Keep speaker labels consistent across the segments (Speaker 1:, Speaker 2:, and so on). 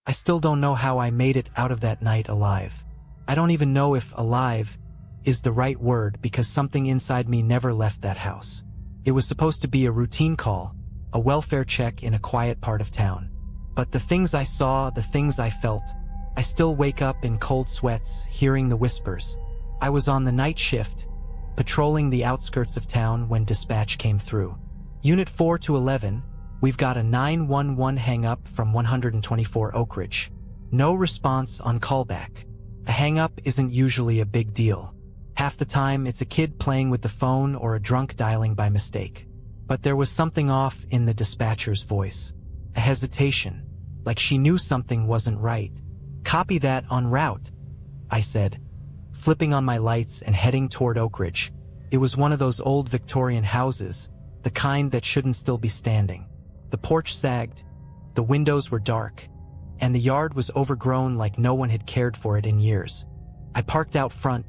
Speaker 1: I still don't know how I made it out of that night alive. I don't even know if alive is the right word because something inside me never left that house. It was supposed to be a routine call, a welfare check in a quiet part of town. But the things I saw, the things I felt, I still wake up in cold sweats, hearing the whispers. I was on the night shift, patrolling the outskirts of town when dispatch came through. Unit 4 to 11, we've got a 911 hang-up from 124 Oak Ridge. No response on callback. A hang-up isn't usually a big deal. Half the time, it's a kid playing with the phone or a drunk dialing by mistake. But there was something off in the dispatcher's voice. A hesitation, like she knew something wasn't right. "Copy that en route," I said, flipping on my lights and heading toward Oak Ridge. It was one of those old Victorian houses, the kind that shouldn't still be standing. The porch sagged, the windows were dark, and the yard was overgrown like no one had cared for it in years. I parked out front,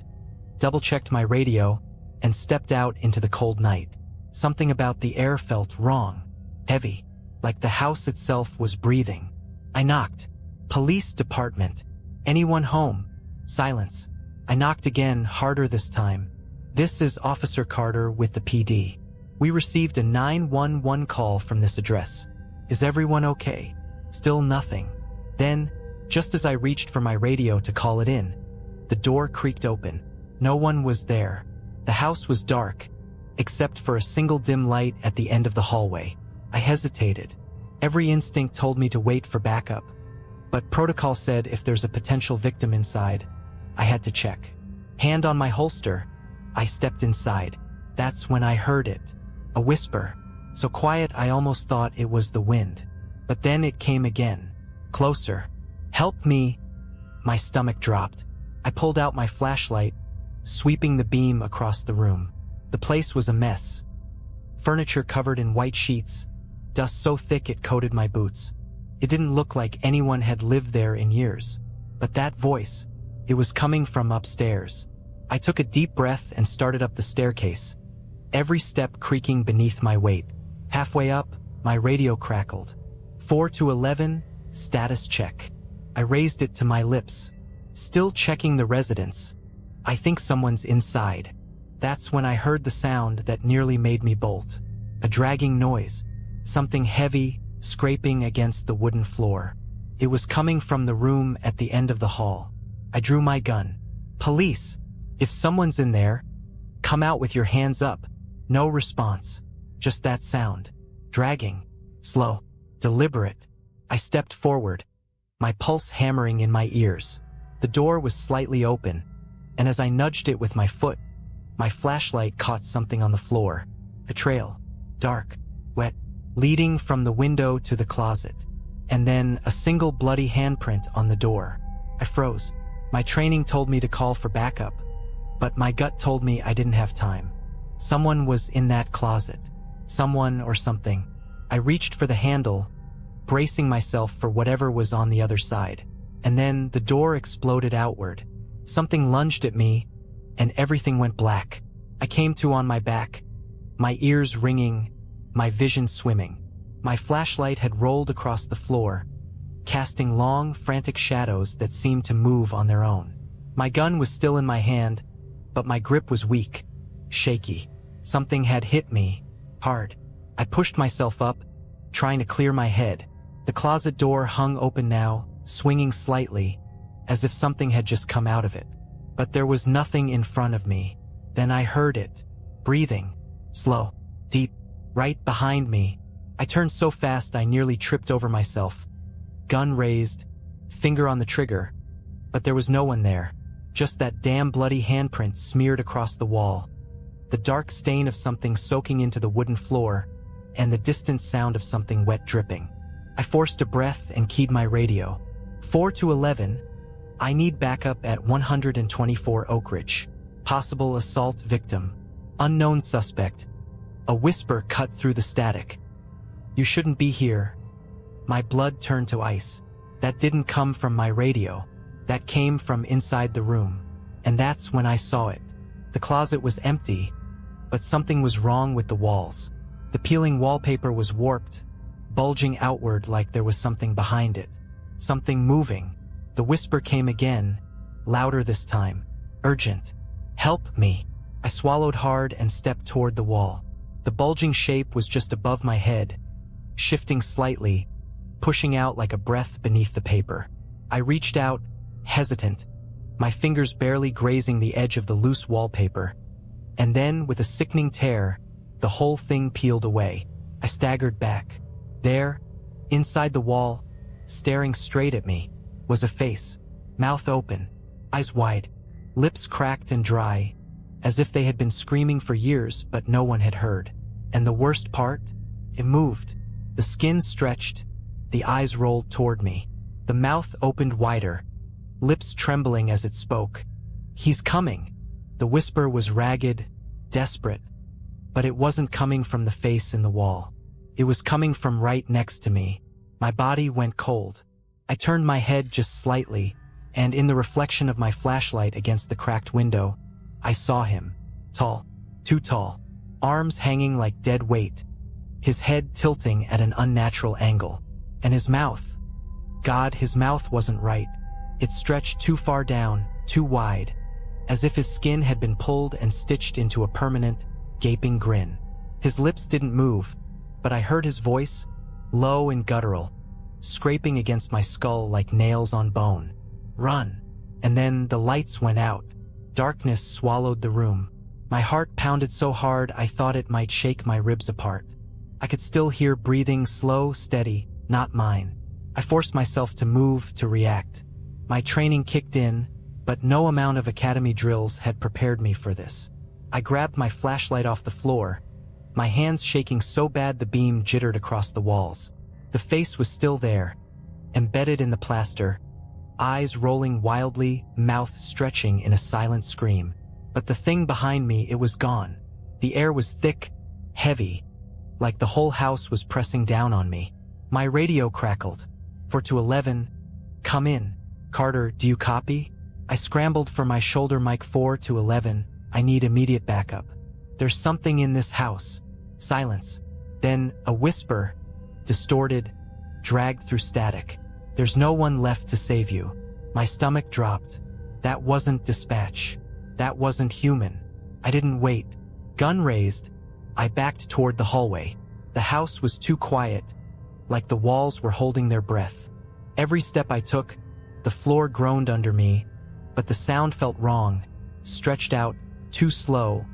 Speaker 1: double-checked my radio, and stepped out into the cold night. Something about the air felt wrong, heavy, like the house itself was breathing. I knocked. "Police department. Anyone home?" Silence. I knocked again, harder this time. "This is Officer Carter with the PD. We received a 911 call from this address. Is everyone okay?" Still nothing. Then, just as I reached for my radio to call it in, the door creaked open. No one was there. The house was dark, except for a single dim light at the end of the hallway. I hesitated. Every instinct told me to wait for backup, but protocol said if there's a potential victim inside, I had to check. Hand on my holster, I stepped inside. That's when I heard it. A whisper, so quiet I almost thought it was the wind. But then it came again. Closer. "Help me." My stomach dropped. I pulled out my flashlight, sweeping the beam across the room. The place was a mess. Furniture covered in white sheets, dust so thick it coated my boots. It didn't look like anyone had lived there in years. But that voice, it was coming from upstairs. I took a deep breath and started up the staircase, every step creaking beneath my weight. Halfway up, my radio crackled. 4 to 11, status check. I raised it to my lips, still checking the residence. I think someone's inside. That's when I heard the sound that nearly made me bolt. A dragging noise, something heavy, scraping against the wooden floor. It was coming from the room at the end of the hall. I drew my gun. "Police! If someone's in there, come out with your hands up." No response. Just that sound. Dragging. Slow. Deliberate. I stepped forward, my pulse hammering in my ears. The door was slightly open, and as I nudged it with my foot, my flashlight caught something on the floor. A trail. Dark. Wet. Leading from the window to the closet. And then a single bloody handprint on the door. I froze. My training told me to call for backup, but my gut told me I didn't have time. Someone was in that closet. Someone or something. I reached for the handle, bracing myself for whatever was on the other side. And then the door exploded outward. Something lunged at me, and everything went black. I came to on my back, my ears ringing, my vision swimming. My flashlight had rolled across the floor, casting long, frantic shadows that seemed to move on their own. My gun was still in my hand, but my grip was weak, shaky. Something had hit me, hard. I pushed myself up, trying to clear my head. The closet door hung open now, swinging slightly, as if something had just come out of it. But there was nothing in front of me. Then I heard it, breathing, slow, deep, right behind me. I turned so fast I nearly tripped over myself. Gun raised, finger on the trigger, but there was no one there. Just that damn bloody handprint smeared across the wall, the dark stain of something soaking into the wooden floor, and the distant sound of something wet dripping. I forced a breath and keyed my radio. 4 to 11, I need backup at 124 Oak Ridge. Possible assault victim. Unknown suspect. A whisper cut through the static. "You shouldn't be here." My blood turned to ice. That didn't come from my radio. That came from inside the room. And that's when I saw it. The closet was empty, but something was wrong with the walls. The peeling wallpaper was warped, bulging outward like there was something behind it. Something moving. The whisper came again, louder this time. Urgent. Help me. I swallowed hard and stepped toward the wall. The bulging shape was just above my head, shifting slightly, pushing out like a breath beneath the paper. I reached out, hesitant, my fingers barely grazing the edge of the loose wallpaper. And then, with a sickening tear, the whole thing peeled away. I staggered back. There, inside the wall, staring straight at me, was a face, mouth open, eyes wide, lips cracked and dry, as if they had been screaming for years but no one had heard. And the worst part? It moved. The skin stretched, the eyes rolled toward me. The mouth opened wider, lips trembling as it spoke. He's coming. The whisper was ragged, desperate, but it wasn't coming from the face in the wall. It was coming from right next to me. My body went cold. I turned my head just slightly, and in the reflection of my flashlight against the cracked window, I saw him. Tall, too tall, arms hanging like dead weight, his head tilting at an unnatural angle, and his mouth. God, his mouth wasn't right. It stretched too far down, too wide, as if his skin had been pulled and stitched into a permanent, gaping grin. His lips didn't move, but I heard his voice, low and guttural, scraping against my skull like nails on bone. Run. And then the lights went out. Darkness swallowed the room. My heart pounded so hard I thought it might shake my ribs apart. I could still hear breathing, slow, steady, not mine. I forced myself to move, to react. My training kicked in, but no amount of academy drills had prepared me for this. I grabbed my flashlight off the floor, my hands shaking so bad the beam jittered across the walls. The face was still there, embedded in the plaster, eyes rolling wildly, mouth stretching in a silent scream. But the thing behind me, it was gone. The air was thick, heavy, like the whole house was pressing down on me. My radio crackled. 4-11, come in. Carter, do you copy? I scrambled for my shoulder mic. 4-11, I need immediate backup. There's something in this house. Silence. Then a whisper, distorted, dragged through static. There's no one left to save you. My stomach dropped. That wasn't dispatch. That wasn't human. I didn't wait. Gun raised, I backed toward the hallway. The house was too quiet, like the walls were holding their breath. Every step I took, the floor groaned under me, but the sound felt wrong, stretched out, too slow,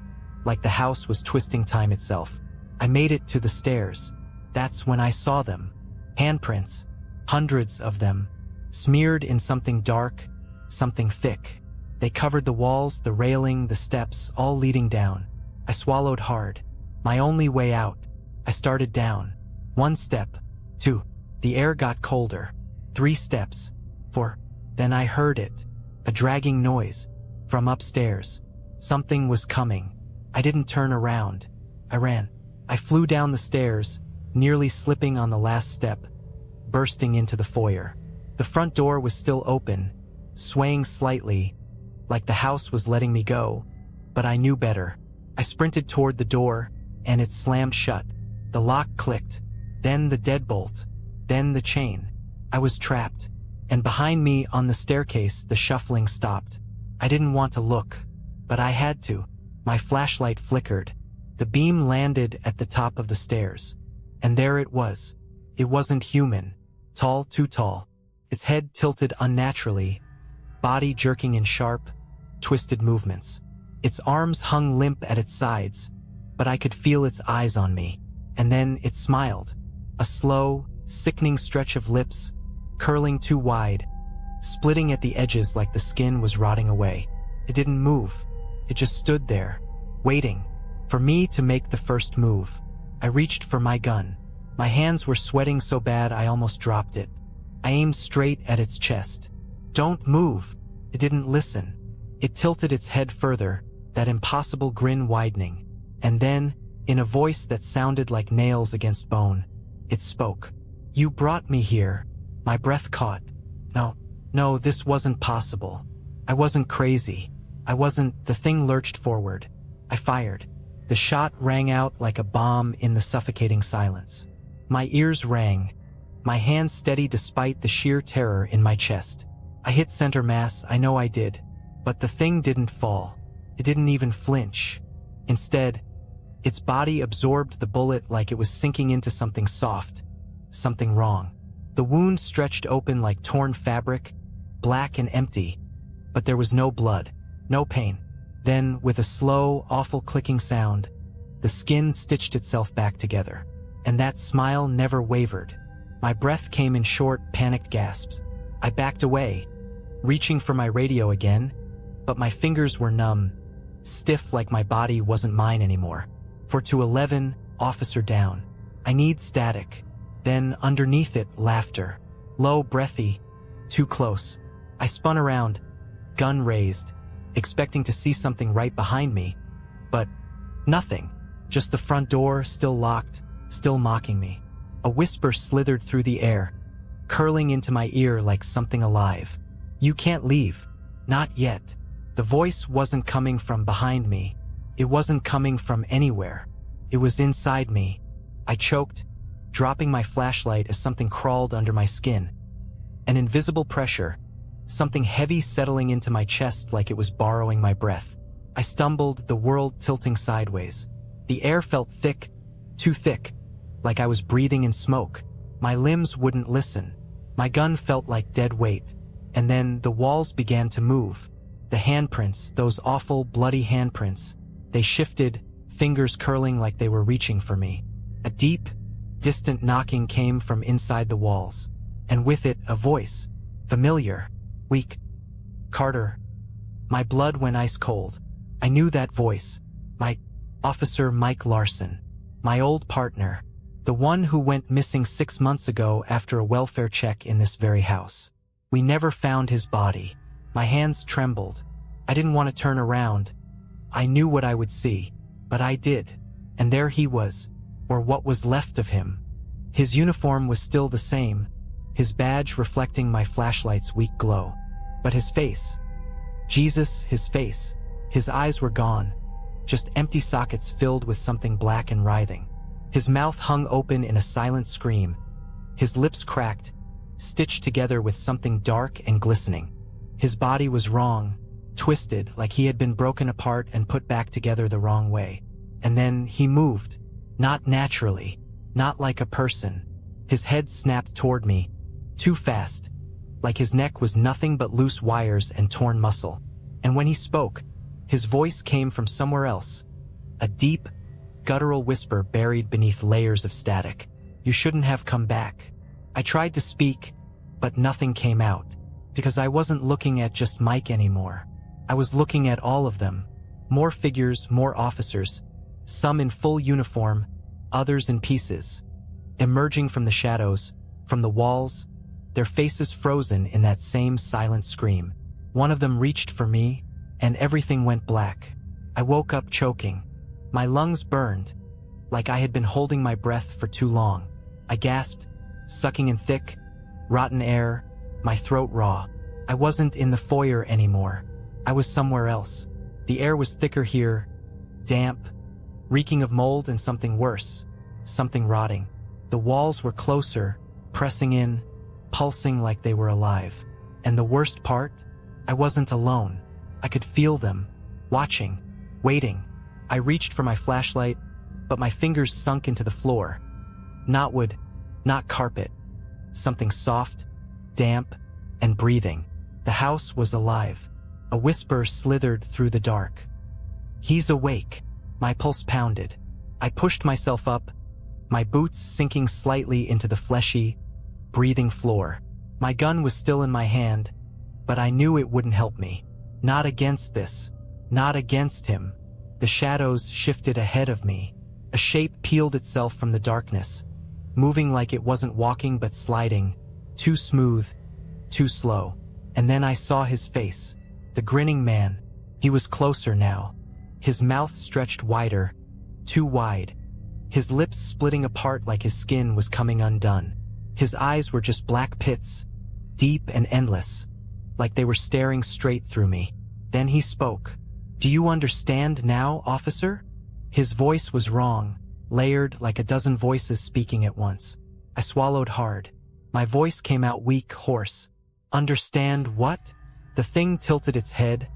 Speaker 1: like the house was twisting time itself. I made it to the stairs. That's when I saw them. Handprints, hundreds of them, smeared in something dark, something thick. They covered the walls, the railing, the steps, all leading down. I swallowed hard. My only way out. I started down. 1 step. 2. The air got colder. 3 steps. 4. Then I heard it. A dragging noise. From upstairs. Something was coming. I didn't turn around. I ran. I flew down the stairs, nearly slipping on the last step, bursting into the foyer. The front door was still open, swaying slightly, like the house was letting me go, but I knew better. I sprinted toward the door, and it slammed shut. The lock clicked, then the deadbolt, then the chain. I was trapped, and behind me on the staircase the shuffling stopped. I didn't want to look, but I had to. My flashlight flickered. The beam landed at the top of the stairs, and there it was. It wasn't human. Tall, too tall. Its head tilted unnaturally, body jerking in sharp, twisted movements. Its arms hung limp at its sides, but I could feel its eyes on me. And then it smiled. A slow, sickening stretch of lips, curling too wide, splitting at the edges like the skin was rotting away. It didn't move. It just stood there, waiting for me to make the first move. I reached for my gun. My hands were sweating so bad I almost dropped it. I aimed straight at its chest. Don't move. It didn't listen. It tilted its head further, that impossible grin widening. And then, in a voice that sounded like nails against bone, it spoke. You brought me here. My breath caught. No, this wasn't possible. I wasn't crazy. The thing lurched forward. I fired. The shot rang out like a bomb in the suffocating silence. My ears rang. my hands steady despite the sheer terror in my chest. I hit center mass, I know I did. But the thing didn't fall. It didn't even flinch. Instead, its body absorbed the bullet like it was sinking into something soft, something wrong. The wound stretched open like torn fabric, black and empty, but there was no blood, no pain. Then, with a slow, awful clicking sound, the skin stitched itself back together. And that smile never wavered. My breath came in short, panicked gasps. I backed away, reaching for my radio again, but my fingers were numb, stiff like my body wasn't mine anymore. 4-11, officer down. I need static. Then, underneath it, laughter. Low, breathy, too close. I spun around, gun raised, expecting to see something right behind me, but nothing. Just the front door, still locked, still mocking me. A whisper slithered through the air, curling into my ear like something alive. You can't leave. Not yet. The voice wasn't coming from behind me. It wasn't coming from anywhere. It was inside me. I choked, dropping my flashlight as something crawled under my skin. An invisible pressure, something heavy settling into my chest like it was borrowing my breath. I stumbled, the world tilting sideways. The air felt thick, too thick, like I was breathing in smoke. My limbs wouldn't listen. My gun felt like dead weight. And then the walls began to move. The handprints, those awful, bloody handprints. They shifted, fingers curling like they were reaching for me. A deep, distant knocking came from inside the walls. And with it, a voice. Familiar. Weak. Carter. My blood went ice cold. I knew that voice. Officer Mike Larson. My old partner. The one who went missing 6 months ago after a welfare check in this very house. We never found his body. My hands trembled. I didn't want to turn around. I knew what I would see. But I did. And there he was. Or what was left of him. His uniform was still the same, his badge reflecting my flashlight's weak glow. But his face. Jesus, his face. His eyes were gone. Just empty sockets filled with something black and writhing. His mouth hung open in a silent scream. His lips cracked, stitched together with something dark and glistening. His body was wrong, twisted like he had been broken apart and put back together the wrong way. And then he moved. Not naturally. Not like a person. His head snapped toward me, too fast, like his neck was nothing but loose wires and torn muscle. And when he spoke, his voice came from somewhere else. A deep, guttural whisper buried beneath layers of static. You shouldn't have come back. I tried to speak, but nothing came out, because I wasn't looking at just Mike anymore. I was looking at all of them. More figures, more officers, some in full uniform, others in pieces. Emerging from the shadows, from the walls, their faces frozen in that same silent scream. One of them reached for me, and everything went black. I woke up choking. My lungs burned, like I had been holding my breath for too long. I gasped, sucking in thick, rotten air, my throat raw. I wasn't in the foyer anymore. I was somewhere else. The air was thicker here, damp, reeking of mold and something worse, something rotting. The walls were closer, pressing in, pulsing like they were alive. And the worst part? I wasn't alone. I could feel them, watching, waiting. I reached for my flashlight, but my fingers sunk into the floor. Not wood, not carpet. Something soft, damp, and breathing. The house was alive. A whisper slithered through the dark. He's awake. My pulse pounded. I pushed myself up, my boots sinking slightly into the fleshy, breathing floor. My gun was still in my hand, but I knew it wouldn't help me. Not against this. Not against him. The shadows shifted ahead of me. A shape peeled itself from the darkness, moving like it wasn't walking but sliding, too smooth, too slow. And then I saw his face. The grinning man. He was closer now. His mouth stretched wider, too wide. His lips splitting apart like his skin was coming undone. His eyes were just black pits, deep and endless, like they were staring straight through me. Then he spoke. Do you understand now, officer? His voice was wrong, layered like a dozen voices speaking at once. I swallowed hard. My voice came out weak, hoarse. Understand what? The thing tilted its head,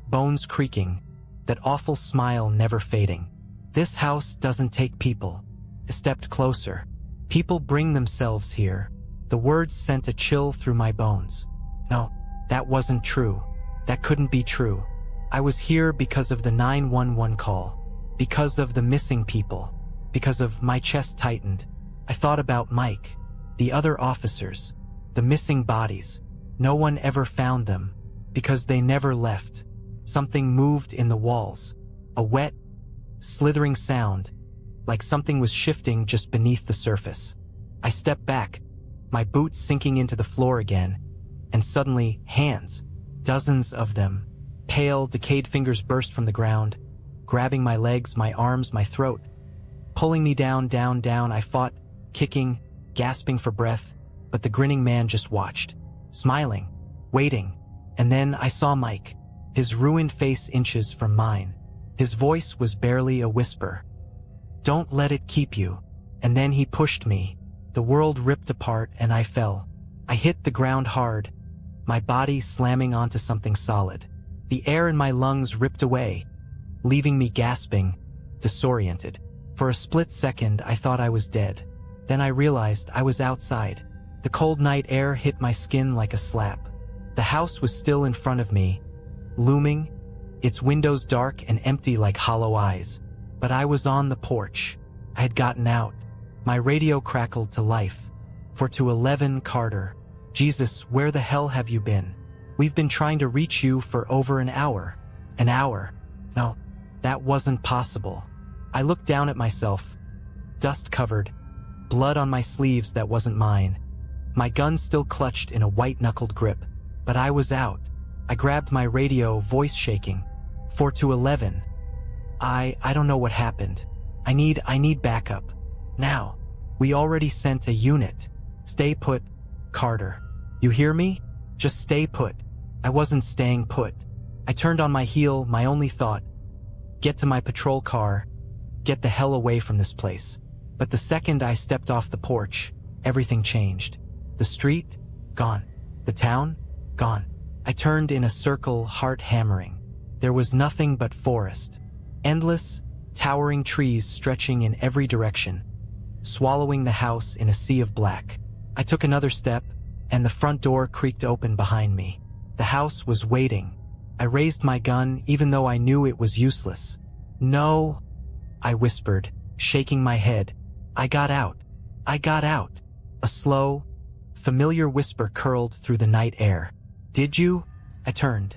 Speaker 1: bones creaking, that awful smile never fading. This house doesn't take people. I stepped closer. People bring themselves here. The words sent a chill through my bones. No, that wasn't true. That couldn't be true. I was here because of the 911 call. Because of the missing people. Because of my chest tightened. I thought about Mike, the other officers, the missing bodies. No one ever found them, because they never left. Something moved in the walls. A wet, slithering sound, like something was shifting just beneath the surface. I stepped back, my boots sinking into the floor again, and suddenly, hands, dozens of them, pale, decayed fingers burst from the ground, grabbing my legs, my arms, my throat, pulling me down, down, down. I fought, kicking, gasping for breath, but the grinning man just watched, smiling, waiting, and then I saw Mike, his ruined face inches from mine. His voice was barely a whisper. Don't let it keep you. And then he pushed me. The world ripped apart and I fell. I hit the ground hard, my body slamming onto something solid. The air in my lungs ripped away, leaving me gasping, disoriented. For a split second, I thought I was dead. Then I realized I was outside. The cold night air hit my skin like a slap. The house was still in front of me, looming, its windows dark and empty like hollow eyes. But I was on the porch. I had gotten out. My radio crackled to life. 411 Carter. Jesus, where the hell have you been? We've been trying to reach you for over an hour. An hour? No, that wasn't possible. I looked down at myself, dust covered, blood on my sleeves that wasn't mine. My gun still clutched in a white-knuckled grip, but I was out. I grabbed my radio, voice shaking. 411. I don't know what happened. I need backup. Now. We already sent a unit. Stay put, Carter. You hear me? Just stay put. I wasn't staying put. I turned on my heel, my only thought. Get to my patrol car. Get the hell away from this place. But the second I stepped off the porch, everything changed. The street? Gone. The town? Gone. I turned in a circle, heart hammering. There was nothing but forest. Endless, towering trees stretching in every direction, swallowing the house in a sea of black. I took another step, and the front door creaked open behind me. The house was waiting. I raised my gun, even though I knew it was useless. No, I whispered, shaking my head. I got out. I got out. A slow, familiar whisper curled through the night air. Did you? I turned.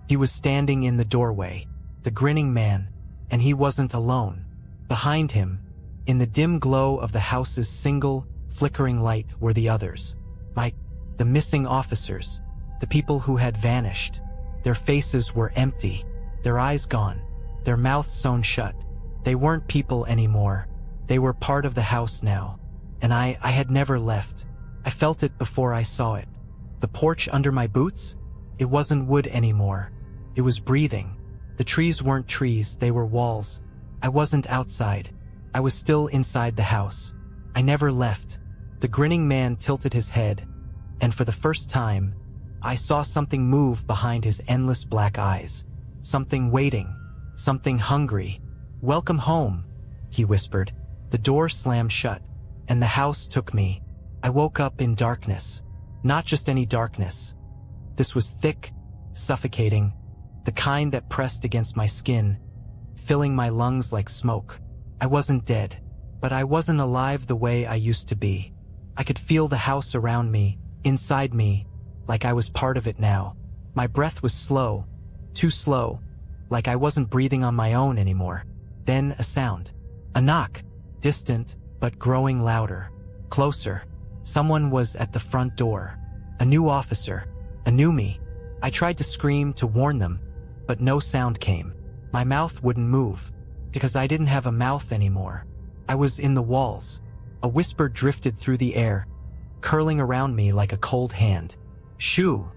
Speaker 1: He was standing in the doorway, the grinning man, and he wasn't alone. Behind him, in the dim glow of the house's single, flickering light, were the others. The missing officers, the people who had vanished. Their faces were empty, their eyes gone, their mouths sewn shut. They weren't people anymore. They were part of the house now, and I had never left. I felt it before I saw it. The porch under my boots? It wasn't wood anymore. It was breathing. The trees weren't trees, they were walls. I wasn't outside. I was still inside the house. I never left. The grinning man tilted his head, and for the first time, I saw something move behind his endless black eyes. Something waiting. Something hungry. Welcome home, he whispered. The door slammed shut, and the house took me. I woke up in darkness. Not just any darkness. This was thick, suffocating, the kind that pressed against my skin, filling my lungs like smoke. I wasn't dead, but I wasn't alive the way I used to be. I could feel the house around me, inside me, like I was part of it now. My breath was slow, too slow, like I wasn't breathing on my own anymore. Then a sound. A knock, distant, but growing louder. Closer. Someone was at the front door. A new officer. A new me. I tried to scream to warn them, but no sound came. My mouth wouldn't move, because I didn't have a mouth anymore. I was in the walls. A whisper drifted through the air, curling around me like a cold hand. Shoo!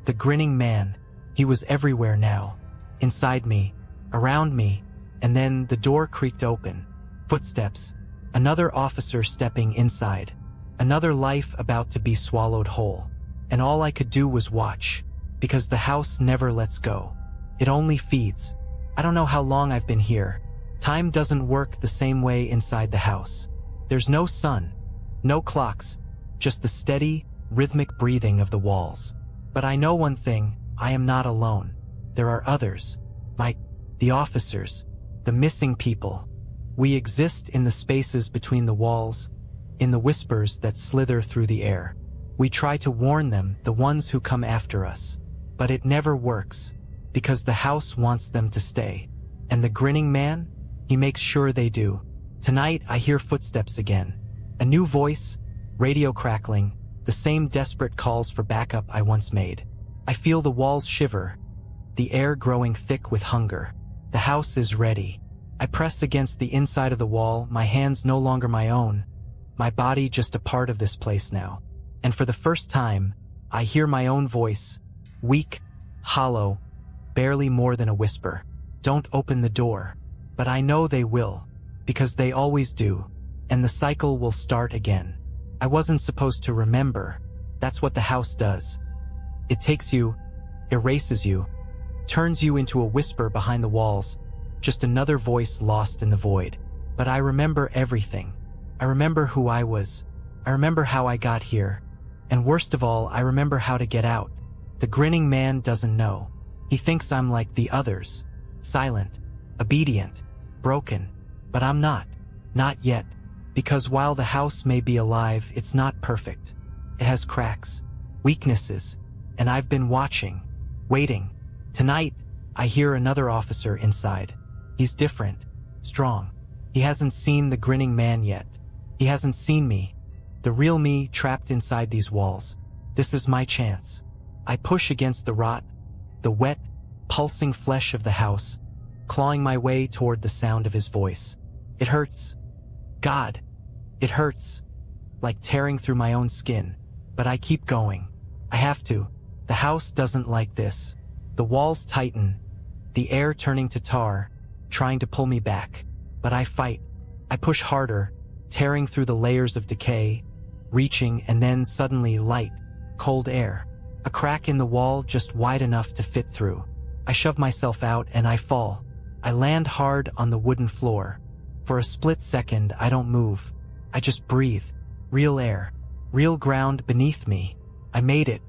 Speaker 1: The grinning man. He was everywhere now. Inside me, around me, and then the door creaked open. Footsteps. Another officer stepping inside. Another life about to be swallowed whole. And all I could do was watch, because the house never lets go. It only feeds. I don't know how long I've been here. Time doesn't work the same way inside the house. There's no sun, no clocks, just the steady, rhythmic breathing of the walls. But I know one thing, I am not alone. There are others. The officers, the missing people. We exist in the spaces between the walls, in the whispers that slither through the air. We try to warn them, the ones who come after us. But it never works, because the house wants them to stay. And the grinning man? He makes sure they do. Tonight I hear footsteps again. A new voice, radio crackling, the same desperate calls for backup I once made. I feel the walls shiver, the air growing thick with hunger. The house is ready. I press against the inside of the wall, my hands no longer my own, my body just a part of this place now. And for the first time, I hear my own voice, weak, hollow, barely more than a whisper. Don't open the door. But I know they will, because they always do, and the cycle will start again. I wasn't supposed to remember. That's what the house does. It takes you, erases you, turns you into a whisper behind the walls, just another voice lost in the void. But I remember everything. I remember who I was. I remember how I got here. And worst of all, I remember how to get out. The grinning man doesn't know. He thinks I'm like the others. Silent, obedient, broken. But I'm not. Not yet. Because while the house may be alive, it's not perfect. It has cracks, weaknesses, and I've been watching, waiting. Tonight, I hear another officer inside. He's different, strong. He hasn't seen the grinning man yet. He hasn't seen me, the real me trapped inside these walls. This is my chance. I push against the rot, the wet, pulsing flesh of the house, clawing my way toward the sound of his voice. It hurts. God, it hurts. Like tearing through my own skin. But I keep going. I have to. The house doesn't like this. The walls tighten, the air turning to tar, trying to pull me back. But I fight. I push harder, tearing through the layers of decay, reaching, and then suddenly light, cold air. A crack in the wall just wide enough to fit through. I shove myself out and I fall. I land hard on the wooden floor. For a split second, I don't move. I just breathe. Real air. Real ground beneath me. I made it.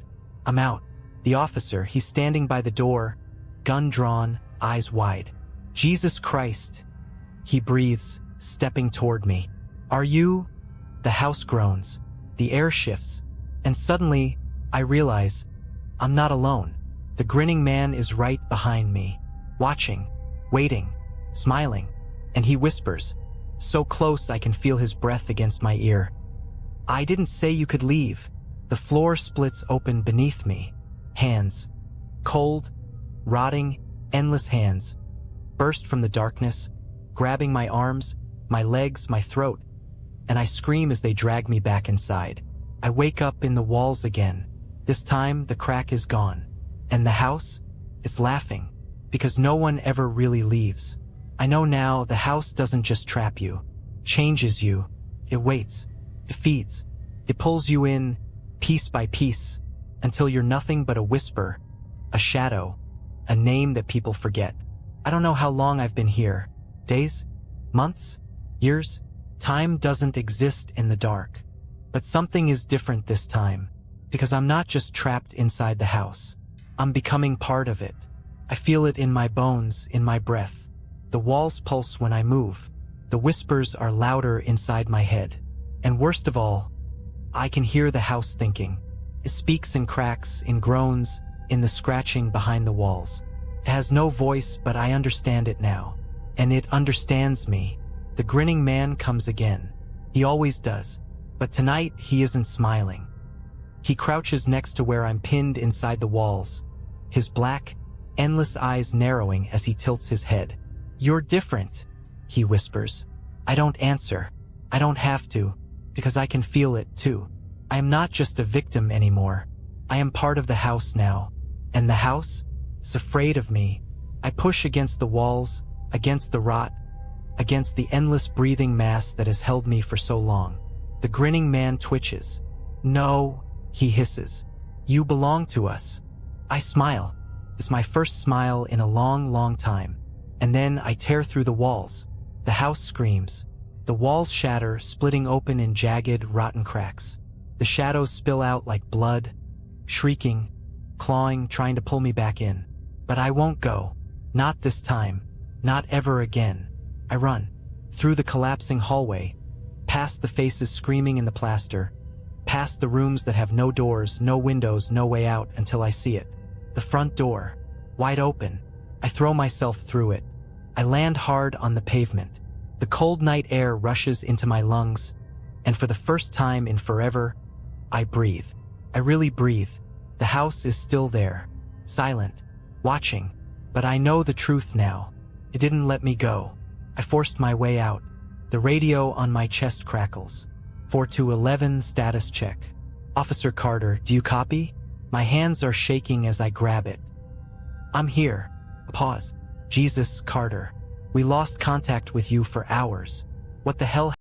Speaker 1: I'm out. The officer, he's standing by the door, gun drawn, eyes wide. Jesus Christ. He breathes, stepping toward me. Are you? The house groans. The air shifts. And suddenly, I realize, I'm not alone. The grinning man is right behind me, watching, waiting, smiling. And he whispers, so close I can feel his breath against my ear. I didn't say you could leave. The floor splits open beneath me. Hands, cold, rotting, endless hands, burst from the darkness, grabbing my arms, my legs, my throat, and I scream as they drag me back inside. I wake up in the walls again. This time, the crack is gone. And the house is laughing, because no one ever really leaves. I know now the house doesn't just trap you, changes you. It waits, it feeds, it pulls you in, piece by piece, until you're nothing but a whisper, a shadow, a name that people forget. I don't know how long I've been here. Days? Months? Years? Time doesn't exist in the dark. But something is different this time, because I'm not just trapped inside the house. I'm becoming part of it. I feel it in my bones, in my breath. The walls pulse when I move. The whispers are louder inside my head. And worst of all, I can hear the house thinking. It speaks in cracks, in groans, in the scratching behind the walls. It has no voice, but I understand it now. And it understands me. The grinning man comes again. He always does. But tonight, he isn't smiling. He crouches next to where I'm pinned inside the walls, his black, endless eyes narrowing as he tilts his head. You're different, he whispers. I don't answer. I don't have to, because I can feel it too. I am not just a victim anymore. I am part of the house now. And the house is afraid of me. I push against the walls, against the rot, against the endless breathing mass that has held me for so long. The grinning man twitches. "No," he hisses. "You belong to us." I smile. It's my first smile in a long, long time. And then I tear through the walls. The house screams. The walls shatter, splitting open in jagged, rotten cracks. The shadows spill out like blood, shrieking, clawing, trying to pull me back in. But I won't go. Not this time. Not ever again. I run. Through the collapsing hallway, past the faces screaming in the plaster, past the rooms that have no doors, no windows, no way out until I see it. The front door, wide open. I throw myself through it. I land hard on the pavement. The cold night air rushes into my lungs, and for the first time in forever, I breathe. I really breathe. The house is still there, silent, watching, but I know the truth now. It didn't let me go. I forced my way out. The radio on my chest crackles. 4-11 status check. Officer Carter, do you copy? My hands are shaking as I grab it. I'm here. A pause. Jesus, Carter. We lost contact with you for hours. What the hell